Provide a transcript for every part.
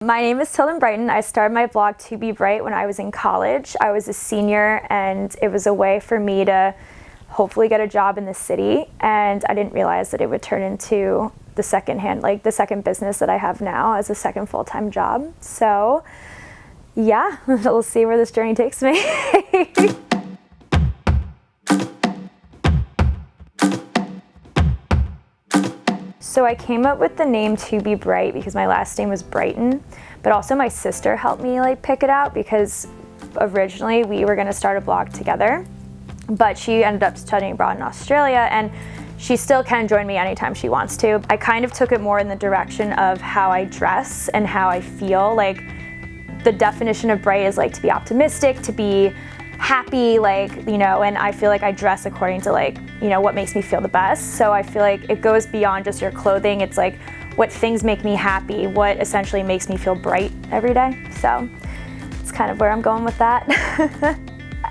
My name is Tilden Brighton. I started my blog To Be Bright when I was in college. I was a senior and it was a way for me to hopefully get a job in the city, and I didn't realize that it would turn into the second business that I have now as a second full-time job. So yeah, we'll see where this journey takes me. So I came up with the name To Be Bright because my last name was Brighton, but also my sister helped me pick it out because originally we were gonna start a blog together, but she ended up studying abroad in Australia and she still can join me anytime she wants to. I kind of took it more in the direction of how I dress and how I feel. Like the definition of bright is to be optimistic, to be happy, and I feel like I dress according to what makes me feel the best. So I feel like it goes beyond just your clothing. It's what things make me happy, what essentially makes me feel bright every day. So it's kind of where I'm going with that.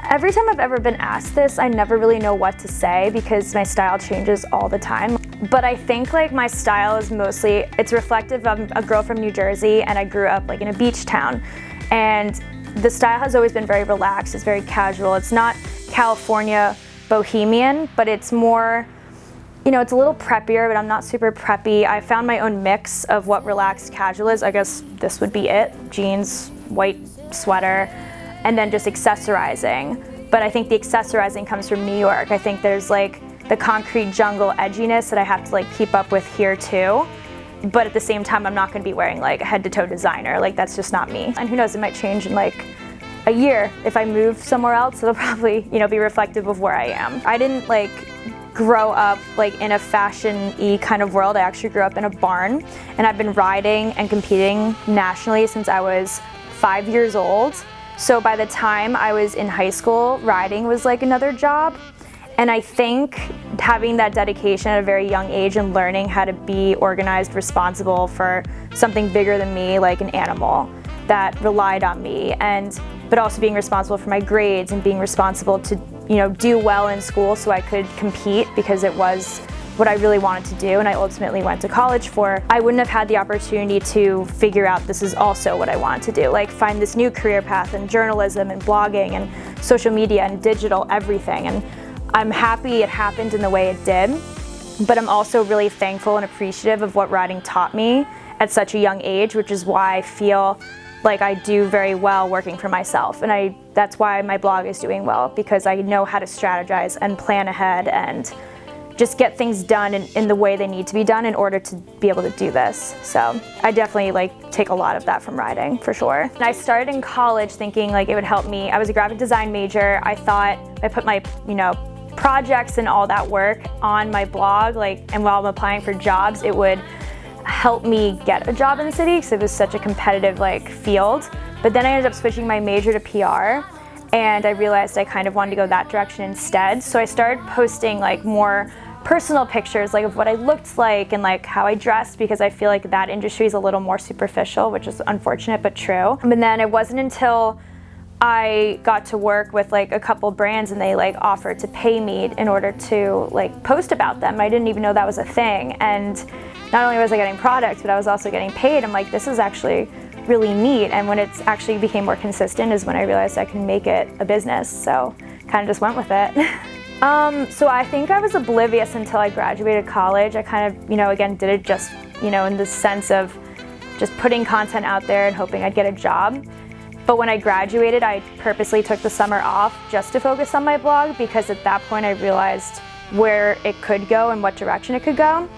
Every time I've ever been asked this, I never really know what to say because my style changes all the time. But I think my style is it's reflective of a girl from New Jersey, and I grew up in a beach town. And the style has always been very relaxed, it's very casual. It's not California bohemian, but it's more, it's a little preppier, but I'm not super preppy. I found my own mix of what relaxed casual is. I guess this would be it. Jeans, white sweater, and then just accessorizing. But I think the accessorizing comes from New York. I think there's the concrete jungle edginess that I have to keep up with here too. But at the same time, I'm not going to be wearing head to toe designer. That's just not me. And who knows, it might change in a year. If I move somewhere else, it'll probably, be reflective of where I am. I didn't grow up in a fashion-y kind of world. I actually grew up in a barn, and I've been riding and competing nationally since I was 5 years old. So by the time I was in high school, riding was another job. And I think having that dedication at a very young age and learning how to be organized, responsible for something bigger than me, an animal that relied on me, but also being responsible for my grades and being responsible to, do well in school so I could compete because it was what I really wanted to do and I ultimately went to college for. I wouldn't have had the opportunity to figure out this is also what I wanted to do, find this new career path in journalism and blogging and social media and digital everything. And I'm happy it happened in the way it did, but I'm also really thankful and appreciative of what riding taught me at such a young age, which is why I feel like I do very well working for myself. And that's why my blog is doing well, because I know how to strategize and plan ahead and just get things done in the way they need to be done in order to be able to do this. So I definitely take a lot of that from riding, for sure. And I started in college thinking it would help me. I was a graphic design major. I thought I put my, projects and all that work on my blog, and while I'm applying for jobs, it would help me get a job in the city because it was such a competitive field. But then I ended up switching my major to PR, and I realized I kind of wanted to go that direction instead. So I started posting more personal pictures of what I looked like and how I dressed, because I feel that industry is a little more superficial, which is unfortunate but true. And then it wasn't until I got to work with a couple brands and they offered to pay me in order to post about them. I didn't even know that was a thing. And not only was I getting products, but I was also getting paid. I'm this is actually really neat. And when it actually became more consistent is when I realized I can make it a business. So kind of just went with it. So I think I was oblivious until I graduated college. I kind of, again, did it just, in the sense of just putting content out there and hoping I'd get a job. But when I graduated, I purposely took the summer off just to focus on my blog, because at that point I realized where it could go and what direction it could go.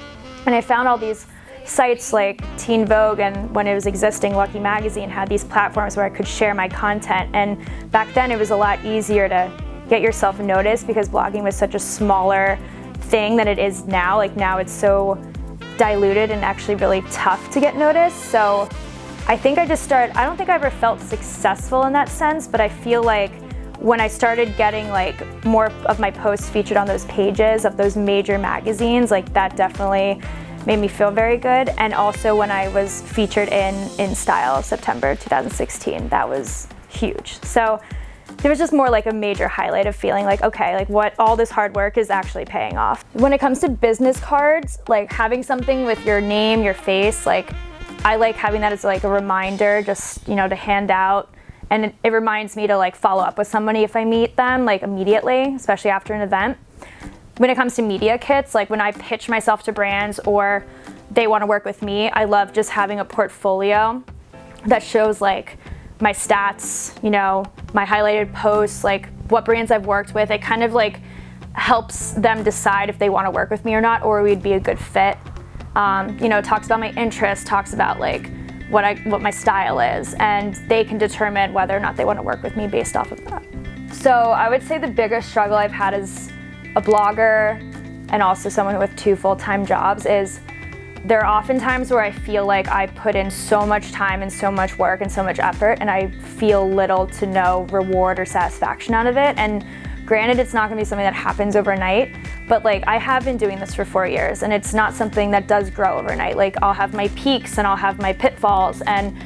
And I found all these sites like Teen Vogue, and when it was existing, Lucky Magazine had these platforms where I could share my content. And back then it was a lot easier to get yourself noticed because blogging was such a smaller thing than it is now. Now it's so diluted and actually really tough to get noticed. So I think I don't think I ever felt successful in that sense, but I feel when I started getting more of my posts featured on those pages of those major magazines, that definitely made me feel very good. And also when I was featured in InStyle September 2016, that was huge. So there was just more a major highlight of feeling okay, what all this hard work is actually paying off. When it comes to business cards, having something with your name, your face, I like having that as like a reminder, just, you know, to hand out. And it reminds me to like follow up with somebody if I meet them like immediately, especially after an event. When it comes to media kits, like when I pitch myself to brands or they want to work with me, I love just having a portfolio that shows like my stats, you know, my highlighted posts, like what brands I've worked with. It kind of like helps them decide if they want to work with me or not, or we'd be a good fit. You know, talks about my interests, talks about like what my style is, and they can determine whether or not they want to work with me based off of that. So I would say the biggest struggle I've had as a blogger and also someone with 2 full-time jobs is there are often times where I feel like I put in so much time and so much work and so much effort, and I feel little to no reward or satisfaction out of it. And granted, it's not gonna be something that happens overnight, but like I have been doing this for 4 years, and it's not something that does grow overnight. Like I'll have my peaks and I'll have my pitfalls, and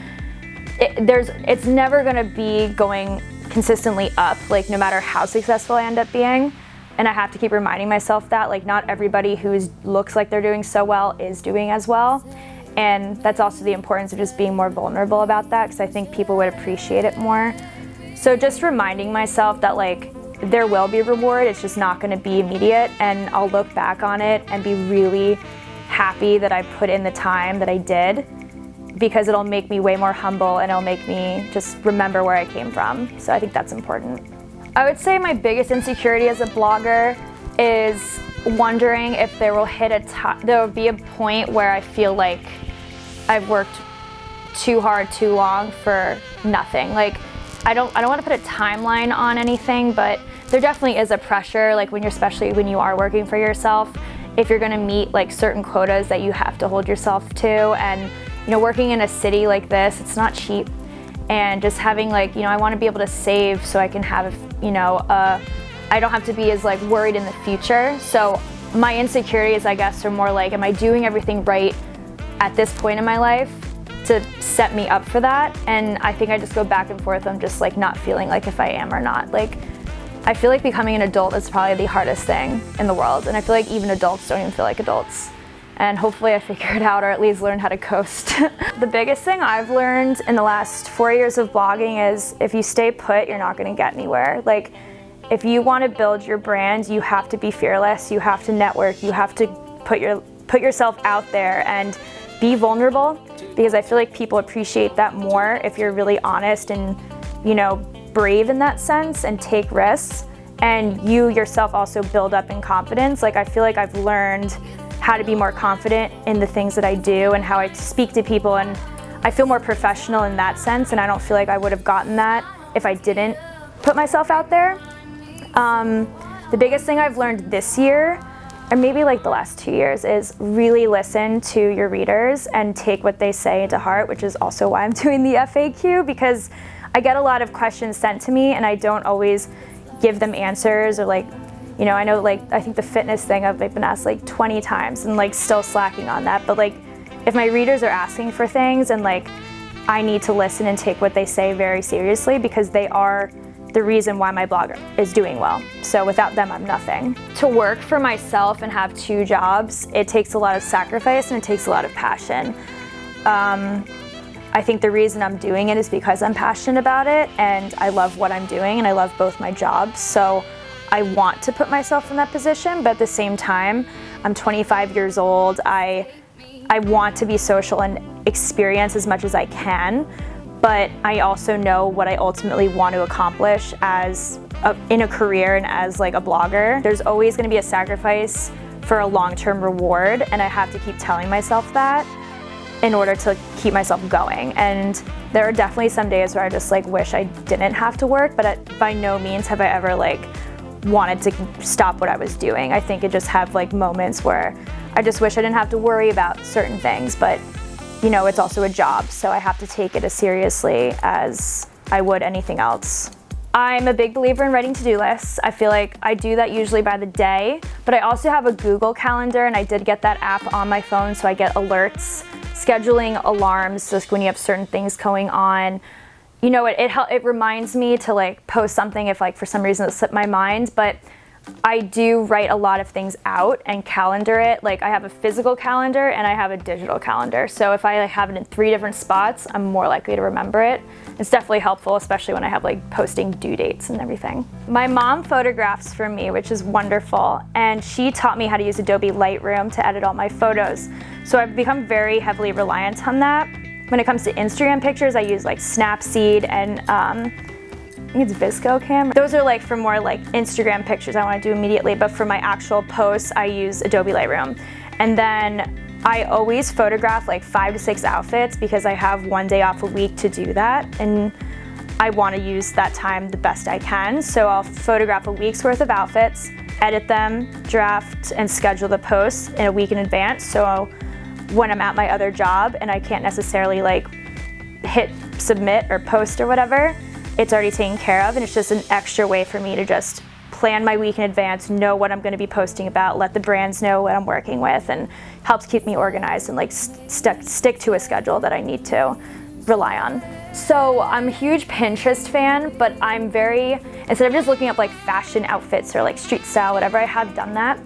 it's never gonna be going consistently up, like no matter how successful I end up being. And I have to keep reminding myself that like not everybody who looks like they're doing so well is doing as well. And that's also the importance of just being more vulnerable about that, because I think people would appreciate it more. So just reminding myself that like there will be reward, it's just not gonna be immediate, and I'll look back on it and be really happy that I put in the time that I did, because it'll make me way more humble and it'll make me just remember where I came from. So I think that's important. I would say my biggest insecurity as a blogger is wondering if there will be a point where I feel like I've worked too hard, too long for nothing. Like I don't want to put a timeline on anything, but there definitely is a pressure, like especially when you are working for yourself, if you're going to meet like certain quotas that you have to hold yourself to. And you know, working in a city like this, it's not cheap. And just having like, you know, I want to be able to save so I can have, you know, I don't have to be as like worried in the future. So my insecurities, I guess, are more like, am I doing everything right at this point in my life to set me up for that? And I think I just go back and forth. I'm just like not feeling like if I am or not. Like, I feel like becoming an adult is probably the hardest thing in the world. And I feel like even adults don't even feel like adults. And hopefully I figure it out, or at least learn how to coast. The biggest thing I've learned in the last 4 years of blogging is if you stay put, you're not gonna get anywhere. Like, if you wanna build your brand, you have to be fearless, you have to network, you have to put yourself out there and be vulnerable, because I feel like people appreciate that more if you're really honest and, you know, brave in that sense and take risks. And you yourself also build up in confidence. Like, I feel like I've learned how to be more confident in the things that I do and how I speak to people, and I feel more professional in that sense, and I don't feel like I would have gotten that if I didn't put myself out there. The biggest thing I've learned this year, or maybe like the last 2 years, is really listen to your readers and take what they say to heart, which is also why I'm doing the FAQ, because I get a lot of questions sent to me and I don't always give them answers, or like, you know, I know like, I think the fitness thing I've been asked like 20 times and like still slacking on that. But like, if my readers are asking for things, and like, I need to listen and take what they say very seriously, because they are the reason why my blog is doing well. So without them, I'm nothing. To work for myself and have 2 jobs, it takes a lot of sacrifice and it takes a lot of passion. I think the reason I'm doing it is because I'm passionate about it and I love what I'm doing and I love both my jobs. So I want to put myself in that position, but at the same time, I'm 25 years old. I want to be social and experience as much as I can, but I also know what I ultimately want to accomplish in a career and as like a blogger. There's always going to be a sacrifice for a long-term reward, and I have to keep telling myself that in order to keep myself going. And there are definitely some days where I just like wish I didn't have to work, but by no means have I ever like wanted to stop what I was doing. I think I just have like moments where I just wish I didn't have to worry about certain things, but you know, it's also a job, so I have to take it as seriously as I would anything else. I'm a big believer in writing to-do lists. I feel like I do that usually by the day, but I also have a Google Calendar, and I did get that app on my phone, so I get alerts, scheduling alarms, just when you have certain things going on. You know, it reminds me to like post something if like for some reason it slipped my mind, but I do write a lot of things out and calendar it. Like I have a physical calendar and I have a digital calendar. So if I have it in 3 different spots, I'm more likely to remember it. It's definitely helpful, especially when I have like posting due dates and everything. My mom photographs for me, which is wonderful. And she taught me how to use Adobe Lightroom to edit all my photos. So I've become very heavily reliant on that. When it comes to Instagram pictures, I use like Snapseed and I think it's ViscoCam. Those are like for more like Instagram pictures I want to do immediately, but for my actual posts, I use Adobe Lightroom. And then I always photograph like 5 to 6 outfits because I have 1 day off a week to do that. And I want to use that time the best I can. So I'll photograph a week's worth of outfits, edit them, draft, and schedule the posts in a week in advance. So when I'm at my other job and I can't necessarily like hit submit or post or whatever, it's already taken care of, and it's just an extra way for me to just plan my week in advance, know what I'm going to be posting about, let the brands know what I'm working with, and helps keep me organized and like stick to a schedule that I need to rely on. So I'm a huge Pinterest fan, but I'm instead of just looking up like fashion outfits or like street style, whatever, I have done that.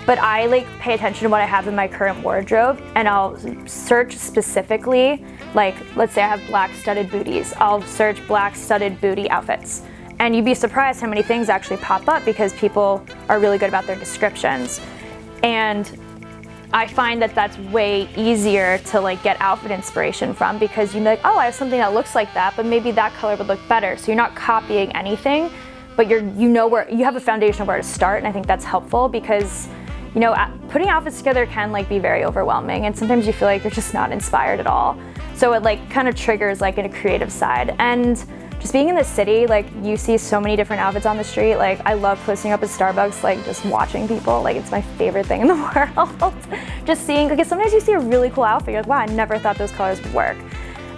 But I like pay attention to what I have in my current wardrobe, and I'll search specifically, like let's say I have black studded booties. I'll search black studded booty outfits. And you'd be surprised how many things actually pop up because people are really good about their descriptions. And I find that that's way easier to like get outfit inspiration from, because you're like, oh, I have something that looks like that, but maybe that color would look better. So you're not copying anything, but you know where you have a foundation of where to start. And I think that's helpful because, you know, putting outfits together can like be very overwhelming, and sometimes you feel like you're just not inspired at all. So it like kind of triggers like a creative side. And just being in the city, like you see so many different outfits on the street. Like I love posting up at Starbucks, like just watching people. Like it's my favorite thing in the world. Just seeing, because sometimes you see a really cool outfit, you're like, wow, I never thought those colors would work.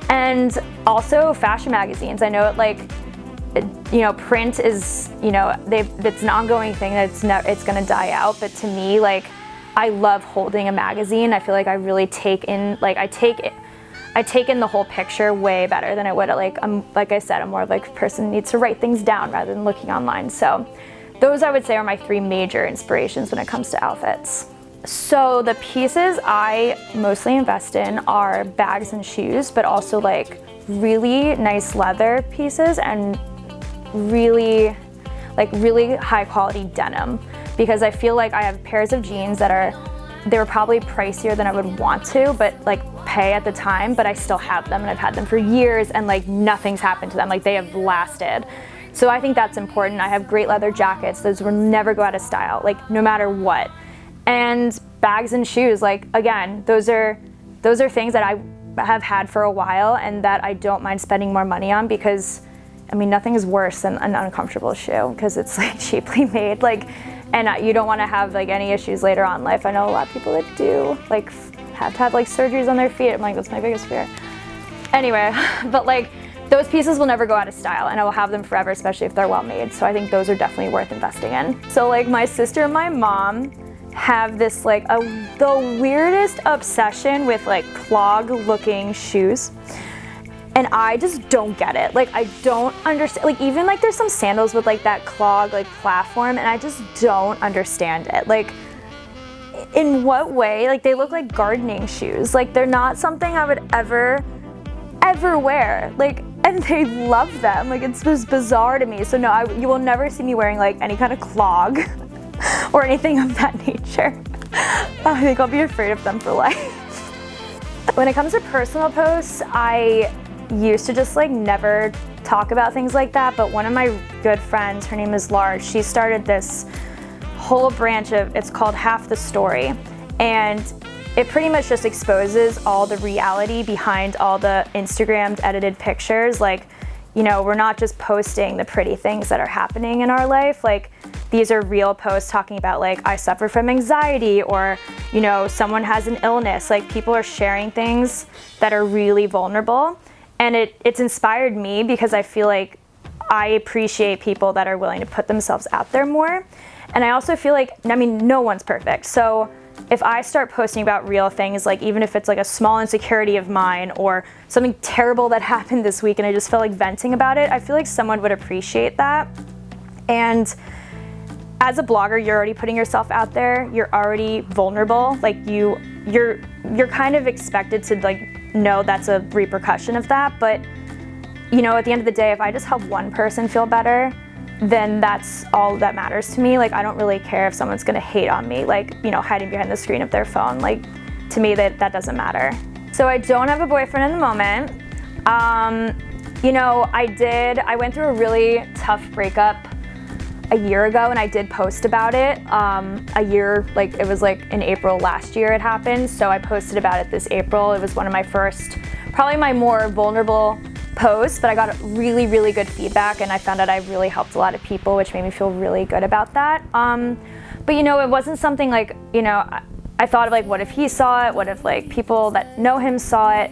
And also fashion magazines. I know it like, you know, print is, you know, it's an ongoing thing that it's gonna die out. But to me, like, I love holding a magazine. I feel like I really take in, like I take in the whole picture way better than I would like I said, I'm more of like a person who needs to write things down rather than looking online. So those I would say are my 3 major inspirations when it comes to outfits. So the pieces I mostly invest in are bags and shoes, but also like really nice leather pieces and really high quality denim, because I feel like I have pairs of jeans that they were probably pricier than I would want to, but like pay at the time, but I still have them and I've had them for years and like nothing's happened to them. Like they have lasted. So I think that's important. I have great leather jackets. Those will never go out of style, like no matter what. And bags and shoes, like again, those are things that I have had for a while and that I don't mind spending more money on, because I mean, nothing is worse than an uncomfortable shoe because it's like cheaply made. Like, and you don't want to have like any issues later on in life. I know a lot of people that do like have to have like surgeries on their feet. I'm like, that's my biggest fear. Anyway, but like those pieces will never go out of style and I will have them forever, especially if they're well made. So I think those are definitely worth investing in. So like my sister and my mom have this like the weirdest obsession with like clog looking shoes. And I just don't get it. Like I don't understand, like even like there's some sandals with like that clog like platform, and I just don't understand it. Like in what way? Like they look like gardening shoes. Like they're not something I would ever wear. Like, and they love them. Like it's just bizarre to me. So no, you will never see me wearing like any kind of clog or anything of that nature. I think I'll be afraid of them for life. When it comes to personal posts, I used to just like never talk about things like that, but one of my good friends, her name is Laura, she started this whole branch of, it's called Half the Story, and it pretty much just exposes all the reality behind all the Instagrammed edited pictures. Like, you know, we're not just posting the pretty things that are happening in our life. Like these are real posts talking about like, I suffer from anxiety, or, you know, someone has an illness. Like people are sharing things that are really vulnerable. And it's inspired me because I feel like I appreciate people that are willing to put themselves out there more. And I also feel like, I mean, no one's perfect. So if I start posting about real things, like even if it's like a small insecurity of mine or something terrible that happened this week and I just feel like venting about it, I feel like someone would appreciate that. And as a blogger, you're already putting yourself out there. You're already vulnerable. Like you're kind of expected to like know that's a repercussion of that. But you know, at the end of the day, if I just help one person feel better, then that's all that matters to me. Like I don't really care if someone's gonna hate on me, like, you know, hiding behind the screen of their phone. Like to me, that doesn't matter. So I don't have a boyfriend in the moment. You know, I went through a really tough breakup a year ago, and I did post about it. It was like in April last year it happened, so I posted about it this April. It was one of my first, probably my more vulnerable posts, but I got really, really good feedback, and I found out I really helped a lot of people, which made me feel really good about that. But you know, it wasn't something like, you know, I thought of like, what if he saw it? What if like people that know him saw it?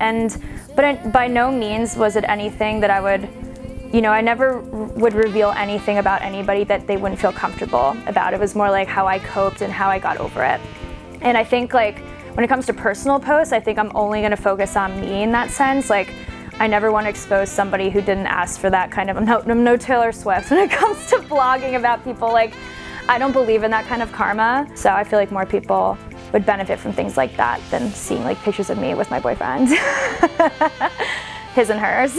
But by no means was it anything that I would, you know, I never would reveal anything about anybody that they wouldn't feel comfortable about. It was more like how I coped and how I got over it. And I think like when it comes to personal posts, I think I'm only gonna focus on me in that sense. Like I never want to expose somebody who didn't ask for that kind of, I'm no Taylor Swift when it comes to blogging about people. Like I don't believe in that kind of karma. So I feel like more people would benefit from things like that than seeing like pictures of me with my boyfriend. His and hers.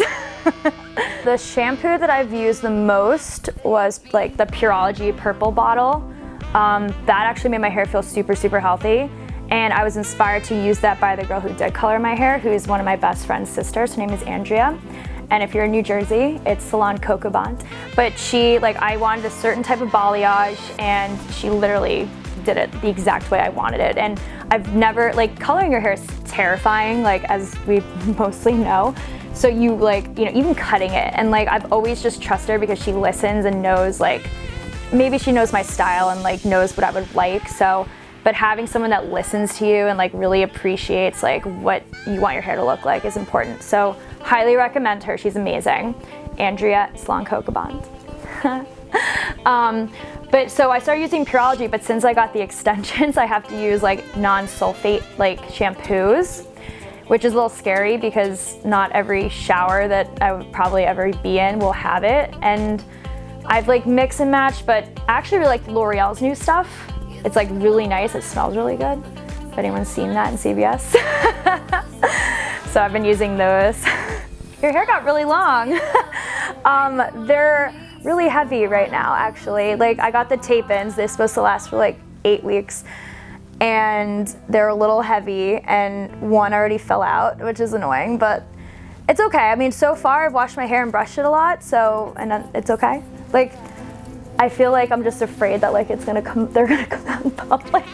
The shampoo that I've used the most was like the Pureology purple bottle. That actually made my hair feel super, super healthy. And I was inspired to use that by the girl who did color my hair, who is one of my best friend's sisters. Her name is Andrea. And if you're in New Jersey, it's Salon Coco Bond. But I wanted a certain type of balayage, and she literally did it the exact way I wanted it. And I've never, coloring your hair is terrifying, as we mostly know. So you even cutting it, and I've always just trusted her because she listens and knows, maybe she knows my style and knows what I would like. So, but having someone that listens to you and really appreciates what you want your hair to look like is important. So highly recommend her, she's amazing. Andrea, Salon Coco Bond. But so I started using Pureology, but since I got the extensions, I have to use non-sulfate shampoos, which is a little scary because not every shower that I would probably ever be in will have it. And I've mix and match, but I actually really like L'Oreal's new stuff. It's really nice, it smells really good. If anyone's seen that in CVS. So I've been using those. Your hair got really long. They're really heavy right now, actually. I got the tape-ins, they're supposed to last for 8 weeks. And they're a little heavy, and one already fell out, which is annoying, but it's okay. I mean, so far I've washed my hair and brushed it a lot, and it's okay. I feel I'm just afraid that they're gonna come out in public.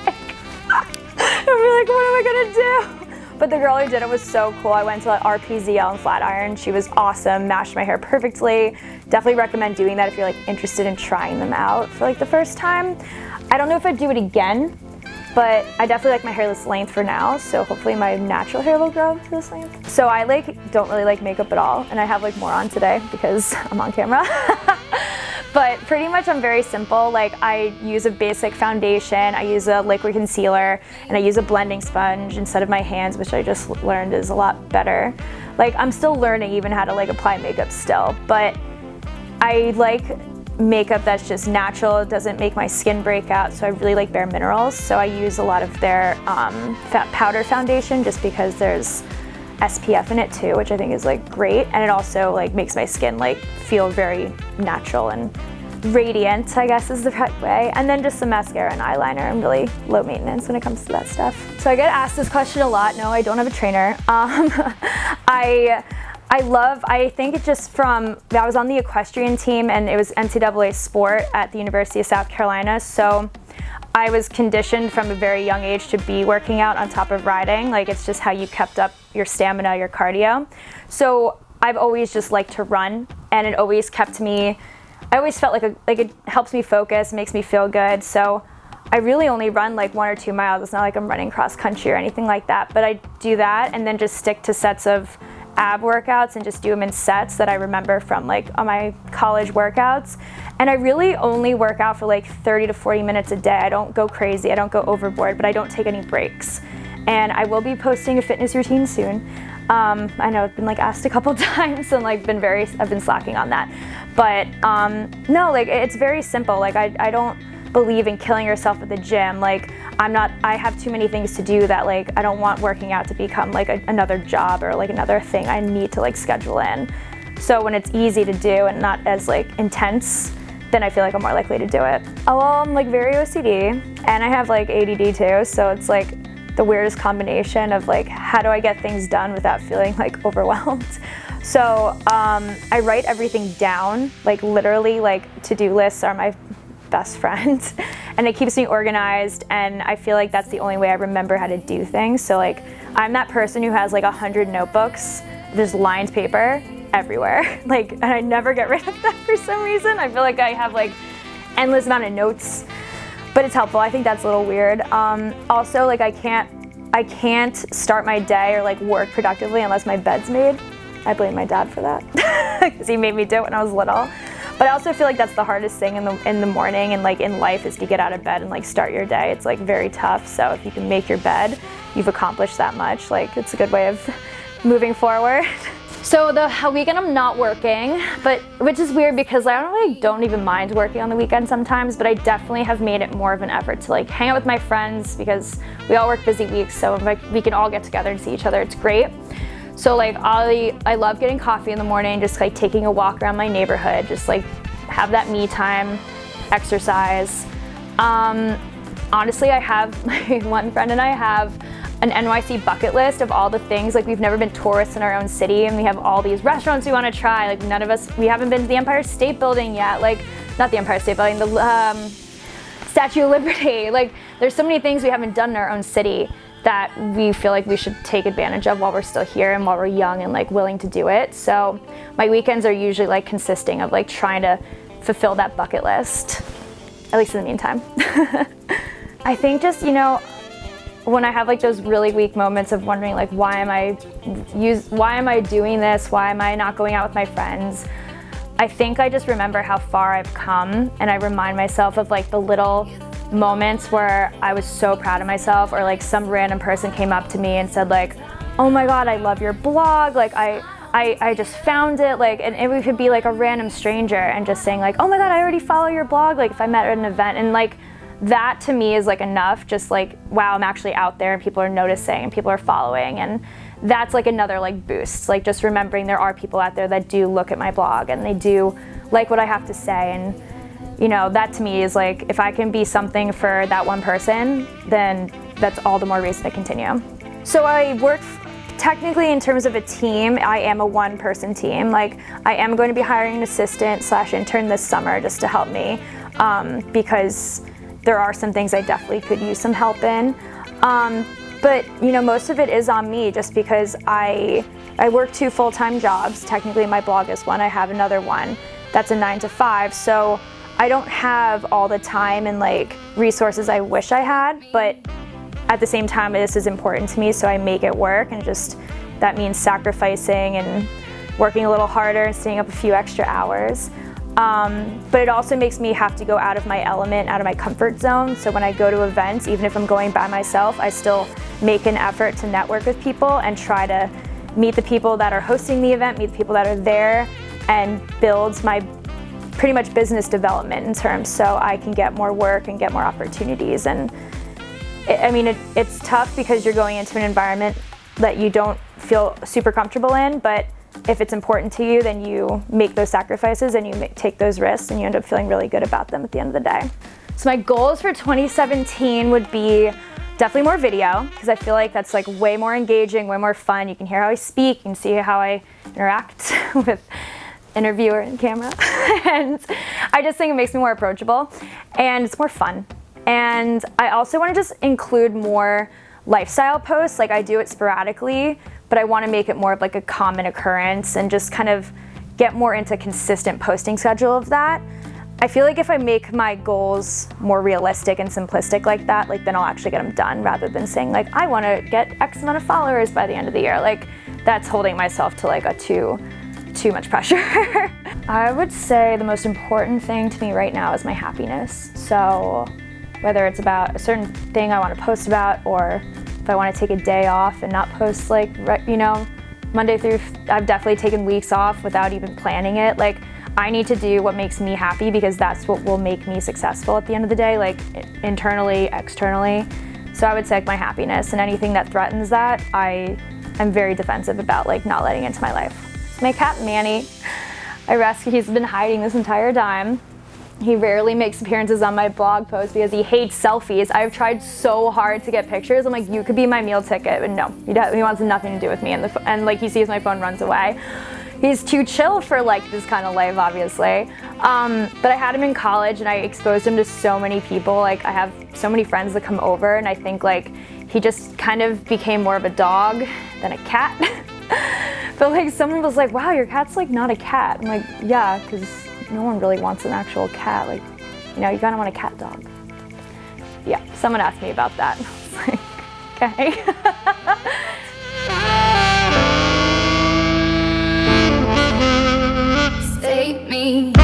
I'll be what am I gonna do? But the girl who did it was so cool. I went to RPZL in Flatiron. She was awesome, mashed my hair perfectly. Definitely recommend doing that if you're interested in trying them out for the first time. I don't know if I'd do it again, but I definitely like my hair this length for now, so hopefully my natural hair will grow to this length. So I don't really like makeup at all, and I have more on today because I'm on camera. But pretty much I'm very simple. I use a basic foundation, I use a liquid concealer, and I use a blending sponge instead of my hands, which I just learned is a lot better. I'm still learning even how to apply makeup still, but I like makeup that's just natural. It doesn't make my skin break out, so I really like Bare Minerals. So I use a lot of their powder foundation just because there's SPF in it too, which I think is great, and it also makes my skin feel very natural and radiant, I guess is the right way. And then just some mascara and eyeliner. I'm really low maintenance when it comes to that stuff. So I get asked this question a lot. No, I don't have a trainer. I think it just I was on the equestrian team, and it was NCAA sport at the University of South Carolina, so I was conditioned from a very young age to be working out on top of riding. It's just how you kept up your stamina, your cardio. So I've always just liked to run, and it always kept me, I always felt it helps me focus, makes me feel good. So I really only run 1 or 2 miles. It's not I'm running cross country or anything like that, but I do that and then just stick to sets of ab workouts and just do them in sets that I remember from on my college workouts. And I really only work out for 30 to 40 minutes a day. I don't go crazy, I don't go overboard, but I don't take any breaks. And I will be posting a fitness routine soon. I know I've been asked a couple times and I've been slacking on that. But no, it's very simple. I don't believe in killing yourself at the gym. Like I have too many things to do that like I don't want working out to become like another job or like another thing I need to like schedule in. So when it's easy to do and not as like intense, then I feel like I'm more likely to do it. Oh, well, I'm like very OCD and I have like ADD too, so it's like the weirdest combination of like how do I get things done without feeling like overwhelmed. So I write everything down, like literally like to-do lists are my best friend and it keeps me organized, and I feel like that's the only way I remember how to do things. So like I'm that person who has like 100 notebooks, there's lined paper everywhere, like, and I never get rid of that for some reason. I feel like I have like endless amount of notes, but it's helpful. I think that's a little weird. Also, like I can't start my day or like work productively unless my bed's made. I blame my dad for that because he made me do it when I was little. But I also feel like that's the hardest thing in the morning and like in life is to get out of bed and like start your day. It's like very tough. So if you can make your bed, you've accomplished that much. Like it's a good way of moving forward. So the weekend I'm not working, but which is weird because I don't even mind working on the weekend sometimes, but I definitely have made it more of an effort to like hang out with my friends because we all work busy weeks, so like we can all get together and see each other. It's great. So like I love getting coffee in the morning, just like taking a walk around my neighborhood, just like have that me time, exercise. Honestly, I have my one friend and I have an NYC bucket list of all the things. Like we've never been tourists in our own city and we have all these restaurants we want to try. Like we haven't been to the Empire State Building yet. Like not the Empire State Building, the Statue of Liberty. Like there's so many things we haven't done in our own city that we feel like we should take advantage of while we're still here and while we're young and like willing to do it. So my weekends are usually like consisting of like trying to fulfill that bucket list, at least in the meantime. I think just, you know, when I have like those really weak moments of wondering like why am I doing this? Why am I not going out with my friends? I think I just remember how far I've come and I remind myself of like the little moments where I was so proud of myself, or like some random person came up to me and said like, oh my God, I love your blog. Like I just found it, like, and it could be like a random stranger and just saying like, oh my God, I already follow your blog. Like if I met at an event, and like that to me is like enough, just like, wow, I'm actually out there and people are noticing and people are following. And that's like another like boost, like just remembering there are people out there that do look at my blog and they do like what I have to say. And you know, that to me is like, if I can be something for that one person, then that's all the more reason to continue. So I work technically in terms of a team, I am a one-person team. Like I am going to be hiring an assistant/intern this summer just to help me because there are some things I definitely could use some help in. But you know, most of it is on me just because I work 2 full-time jobs. Technically my blog is one, I have another one that's a 9 to 5. So I don't have all the time and like resources I wish I had, but at the same time this is important to me, so I make it work, and just that means sacrificing and working a little harder and staying up a few extra hours. But it also makes me have to go out of my element, out of my comfort zone. So when I go to events, even if I'm going by myself, I still make an effort to network with people and try to meet the people that are hosting the event, meet the people that are there, and build my pretty much business development in terms so I can get more work and get more opportunities. And it's tough because you're going into an environment that you don't feel super comfortable in, but if it's important to you, then you make those sacrifices and you take those risks and you end up feeling really good about them at the end of the day. So my goals for 2017 would be definitely more video, because I feel like that's like way more engaging, way more fun. You can hear how I speak, you can see how I interact with interviewer and camera. And I just think it makes me more approachable and it's more fun. And I also want to just include more lifestyle posts. Like I do it sporadically, but I want to make it more of like a common occurrence and just kind of get more into consistent posting schedule of that. I feel like if I make my goals more realistic and simplistic like that, like then I'll actually get them done, rather than saying like, I want to get X amount of followers by the end of the year. Like that's holding myself to like a too much pressure. I would say the most important thing to me right now is my happiness. So whether it's about a certain thing I want to post about, or if I want to take a day off and not post like, you know, Monday through, I've definitely taken weeks off without even planning it. Like I need to do what makes me happy because that's what will make me successful at the end of the day, like internally, externally. So I would say like my happiness, and anything that threatens that, I'm very defensive about like not letting into my life. My cat Manny, he's been hiding this entire time. He rarely makes appearances on my blog posts because he hates selfies. I've tried so hard to get pictures. I'm like, you could be my meal ticket, but no, he wants nothing to do with me. And like he sees my phone, runs away. He's too chill for like this kind of life, obviously. But I had him in college and I exposed him to so many people. Like I have so many friends that come over, and I think like he just kind of became more of a dog than a cat. But like someone was like, wow, your cat's like not a cat. I'm like, yeah, because no one really wants an actual cat. Like, you know, you kind of want a cat dog. Yeah, someone asked me about that. I was like, okay. Save me.